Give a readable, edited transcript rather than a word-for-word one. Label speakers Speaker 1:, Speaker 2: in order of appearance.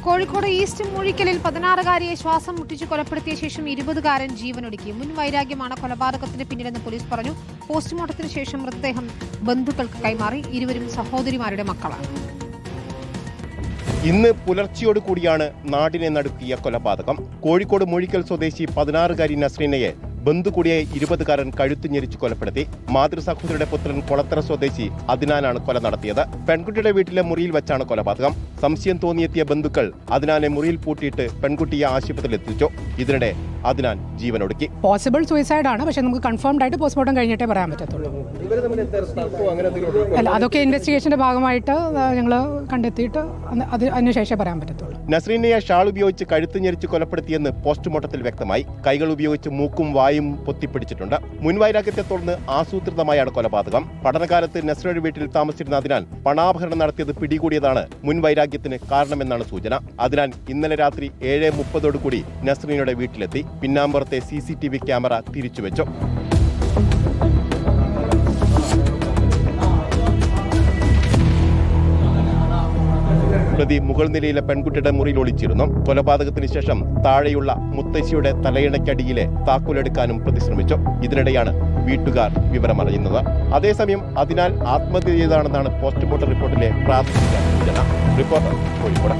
Speaker 1: Kozhikode east മൂഴിക്കലിൽ 16-കാരിയെ ശ്വാസം മുട്ടിച്ച് കൊലപ്പെടുത്തിയ ശേഷം 20-കാരൻ ജീവനൊടുക്കി. മുൻ വൈരാഗ്യമാണ് കൊലപാതകത്തിന് പിന്നിലെന്ന് പോലീസ് പറഞ്ഞു. പോസ്റ്റ്മോർട്ടത്തിന് ശേഷം മൃതദേഹം ബന്ധുക്കൾക്ക് കൈമാറി. ഇരുവരും സഹോദരിമാരുടെ മക്കളാണ്.
Speaker 2: ഇന്ന് പുലർച്ചയോട് കൂടിയാണ് നാടിനെ നടുക്കിയ കൊലപാതകം. കോഴിക്കോട് മൂഴിക്കൽ സ്വദേശി 16-കാരി നസ്രീനയെ ബന്ധുകൂടിയെ 20-കാരൻ കഴുത്ത് ഞെരിച്ച് കൊലപ്പെടുത്തി. മാതൃസഹോദരിയുടെ പുത്രൻ കൊളത്തറ സ്വദേശി അദ്നാനാണ് കൊല നടത്തിയത്. പെൺകുട്ടിയുടെ വീട്ടിലെ മുറിയിൽ വെച്ചാണ് കൊലപാതകം. സംശയം തോന്നിയെത്തിയ ബന്ധുക്കൾ അദ്നാനെ മുറിയിൽ പൂട്ടിയിട്ട് പെൺകുട്ടിയെ ആശുപത്രിയിൽ എത്തിച്ചു. ഇതിനിടെ അദ്നാൻ ജീവനൊടുക്കി.
Speaker 3: പോസിബിൾ സൂയിസൈഡ് ആണ്, പക്ഷെ നമുക്ക് കൺഫേംഡ് ആയിട്ട് പോസ്റ്റ്മോർട്ടം കഴിഞ്ഞിട്ടേ പറയാൻ പറ്റത്തുള്ളൂ. അല്ല, അതൊക്കെ ഇൻവെസ്റ്റിഗേഷന്റെ ഭാഗമായിട്ട് ഞങ്ങൾ കണ്ടെത്തിയിട്ട് അതിനുശേഷം പറയാൻ പറ്റത്തുള്ളൂ.
Speaker 2: നസ്രീനയെ ഷാൾ ഉപയോഗിച്ച് കഴുത്ത് ഞെരിച്ച് കൊലപ്പെടുത്തിയെന്ന് പോസ്റ്റ്മോർട്ടത്തിൽ വ്യക്തമായി. കൈകൾ ഉപയോഗിച്ച് മൂക്കും വായും പൊത്തിപ്പിടിച്ചിട്ടുണ്ട്. മുൻവൈരാഗ്യത്തെ തുടർന്ന് ആസൂത്രിതമായാണ് കൊലപാതകം. പഠനകാലത്ത് നസ്രീനയുടെ വീട്ടിൽ താമസിച്ചിരുന്നതിനാൽ പണാപഹരണം നടത്തിയത് പിടികൂടിയതാണ് മുൻവൈരാഗ്യത്തിന് കാരണമെന്നാണ് സൂചന. അതിനാൽ ഇന്നലെ രാത്രി 7:30 നസ്രീനയുടെ വീട്ടിലെത്തി. പിന്നാമ്പുറത്തെ CCTV ക്യാമറ തിരിച്ചുവെച്ചു. പ്രതി മുകൾ നിലയിലെ പെൺകുട്ടിയുടെ മുറിയിൽ ഒളിച്ചിരുന്നു. കൊലപാതകത്തിന് ശേഷം താഴെയുള്ള മുത്തശ്ശിയുടെ തലയിണയ്ക്കടിയിലെ താക്കോലെടുക്കാനും പ്രതി ശ്രമിച്ചു. ഇതിനിടെയാണ് വീട്ടുകാർ വിവരമറിയുന്നത്. അതേസമയം അതിനാൽ ആത്മഹത്യ ചെയ്തതാണെന്നാണ് പോസ്റ്റ്മോർട്ടം റിപ്പോർട്ടിലെ പ്രാഥമിക സൂചന. റിപ്പോർട്ടർ കോഴിക്കോട്.